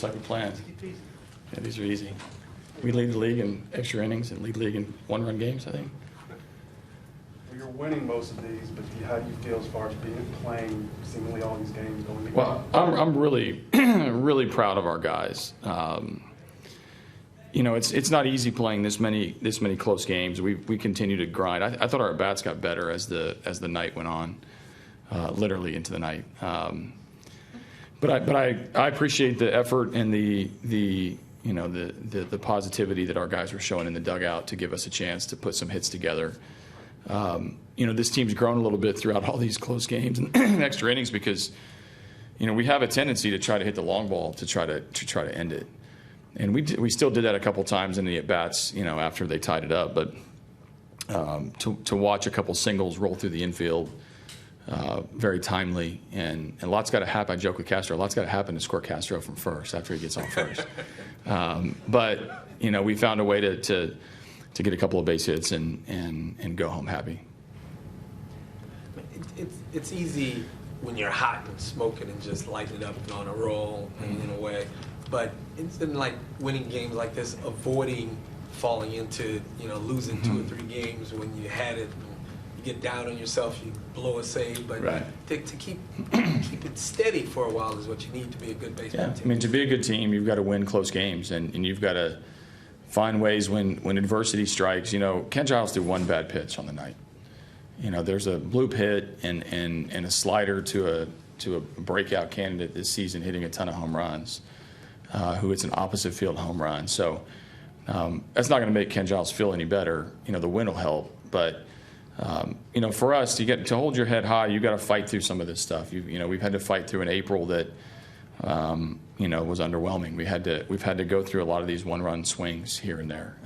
like we planned. Yeah, these are easy. We lead the league in extra innings and lead the league in one-run games, I think. Well, you're winning most of these, but how do you feel as far as playing seemingly all these games going? Well, I'm really, really proud of our guys. It's not easy playing this many close games. We continue to grind. I thought our bats got better as the night went on, literally into the night. But I appreciate the effort and the positivity that our guys were showing in the dugout to give us a chance to put some hits together. This team's grown a little bit throughout all these close games and extra innings because, we have a tendency to try to hit the long ball to try to end it. And we still did that a couple times in the at-bats, after they tied it up. But to watch a couple singles roll through the infield, very timely, and a lot's got to happen. I joke with Castro, a lot's got to happen to score Castro from first after he gets on first. But we found a way to get a couple of base hits and go home happy. It's easy when you're hot and smoking and just lighting it up and on a roll in a way. But it's been like winning games like this, avoiding falling into losing 2 or 3 games when you had it. You get down on yourself, you blow a save, but right. to keep it steady for a while is what you need to be a good baseball team. I mean, to be a good team, you've got to win close games, and you've got to find ways when adversity strikes. Ken Giles threw one bad pitch on the night. There's a bloop hit and a slider to a breakout candidate this season hitting a ton of home runs, who hits an opposite field home run. So that's not going to make Ken Giles feel any better. The win will help, but for us to hold your head high, you got to fight through some of this stuff. We've had to fight through an April that was underwhelming. We've had to go through a lot of these one-run swings here and there.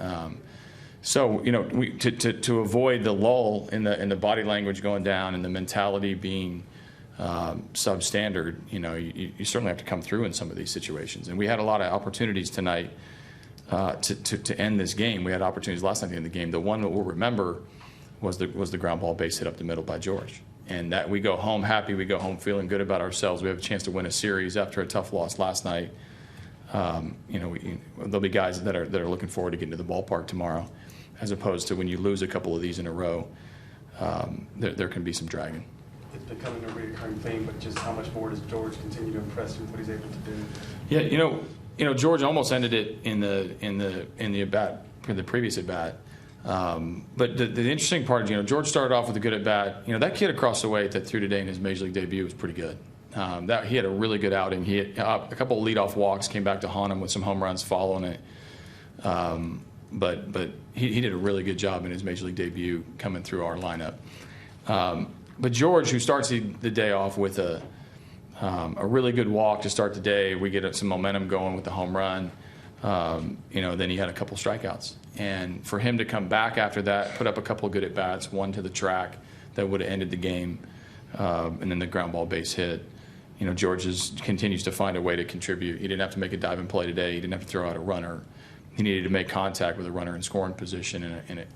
To avoid the lull in the body language going down and the mentality being substandard, you certainly have to come through in some of these situations. And we had a lot of opportunities tonight to end this game. We had opportunities last night to end the game. The one that we'll remember was the ground ball base hit up the middle by George. And that we go home happy, we go home feeling good about ourselves. We have a chance to win a series after a tough loss last night. There'll be guys that are looking forward to getting to the ballpark tomorrow, as opposed to when you lose a couple of these in a row, there can be some dragging. It's becoming a recurring theme, but just how much more does George continue to impress you with what he's able to do? Yeah, George almost ended it in the at bat, in the previous at bat. But the interesting part is, George started off with a good at bat. That kid across the way that threw today in his major league debut was pretty good. He had a really good outing. He had a couple of leadoff walks, came back to haunt him with some home runs following it. But he did a really good job in his major league debut coming through our lineup. But George, who starts the day off with a really good walk to start the day, we get some momentum going with the home run. Then he had a couple strikeouts. And for him to come back after that, put up a couple of good at-bats, one to the track that would have ended the game, and then the ground ball base hit. George continues to find a way to contribute. He didn't have to make a diving play today. He didn't have to throw out a runner. He needed to make contact with a runner in scoring position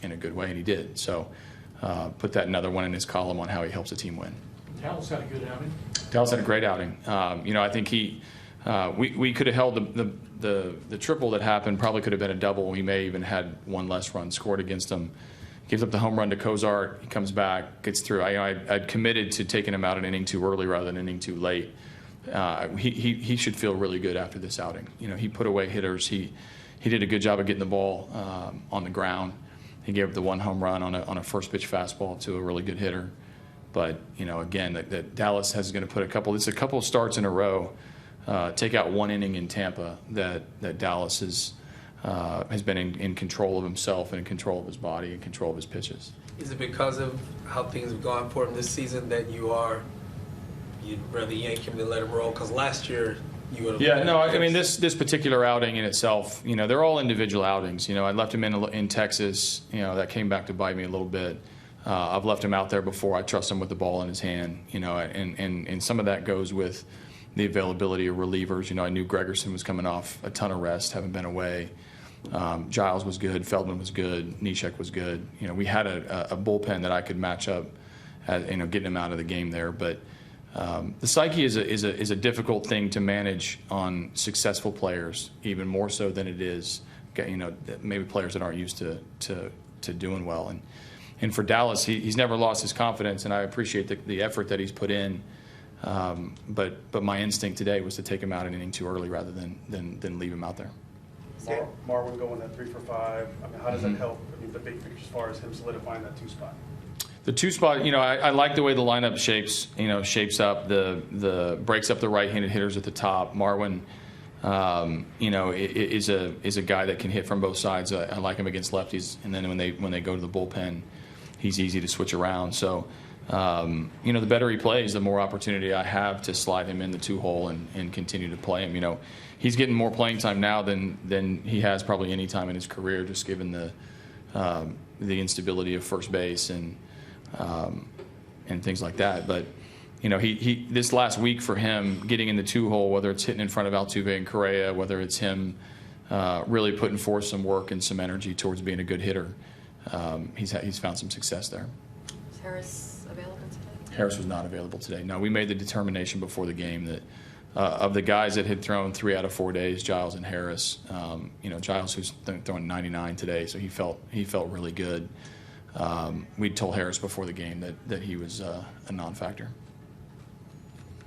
in a good way, and he did. So put that another one in his column on how he helps the team win. Dallas had a good outing. Dallas had a great outing. I think we could have held the triple that happened, probably could have been a double. He may even had one less run scored against him. Gives up the home run to Cozart. He comes back, gets through. I'd committed to taking him out an inning too early rather than an inning too late. He should feel really good after this outing. He put away hitters. He did a good job of getting the ball on the ground. He gave up the one home run on a first pitch fastball to a really good hitter. But again, that Dallas is going to put a couple of starts in a row. Take out one inning in Tampa that Dallas has been in control of himself and in control of his body and control of his pitches. Is it because of how things have gone for him this season that you'd rather yank him than let him roll? Because last year you would have. Yeah, no, I mean this particular outing in itself, they're all individual outings. I left him in Texas. That came back to bite me a little bit. I've left him out there before. I trust him with the ball in his hand. And some of that goes with the availability of relievers. I knew Gregerson was coming off a ton of rest, having been away. Giles was good. Feldman was good. Neshek was good. We had a bullpen that I could match up, getting him out of the game there. But The psyche is a difficult thing to manage on successful players, even more so than it is, maybe players that aren't used to doing well. And for Dallas, he's never lost his confidence, and I appreciate the effort that he's put in. But my instinct today was to take him out an inning too early rather than leave him out there. Marwin going that 3 for 5. I mean, how does that help? I mean, the big picture as far as him solidifying that 2 spot. The 2 spot, I like the way the lineup shapes up. The breaks up the right-handed hitters at the top. Marwin, is a guy that can hit from both sides. I like him against lefties, and then when they go to the bullpen, he's easy to switch around. So, the better he plays, the more opportunity I have to slide him in the 2-hole and continue to play him. He's getting more playing time now than he has probably any time in his career, just given the instability of first base and things like that. But he this last week for him, getting in the 2-hole, whether it's hitting in front of Altuve and Correa, whether it's him really putting forth some work and some energy towards being a good hitter, he's found some success there. Is Harris available today? Harris was not available today. No, we made the determination before the game that of the guys that had thrown 3 out of 4 days, Giles and Harris. Giles who's throwing 99 today, so he felt really good. We told Harris before the game that he was a non-factor.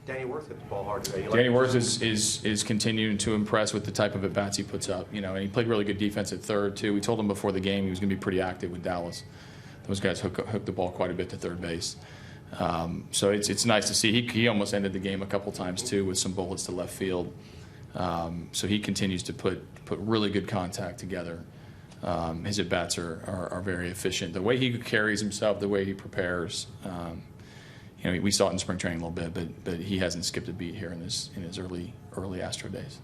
Danny Worth hit the ball hard today. Danny Worth is continuing to impress with the type of at-bats he puts up. And he played really good defense at third, too. We told him before the game he was going to be pretty active with Dallas. Those guys hook the ball quite a bit to third base. So it's nice to see. He almost ended the game a couple times, too, with some bullets to left field. So he continues to put really good contact together. His at-bats are very efficient. The way he carries himself, the way he prepares, we saw it in spring training a little bit, but he hasn't skipped a beat here in his early Astro days.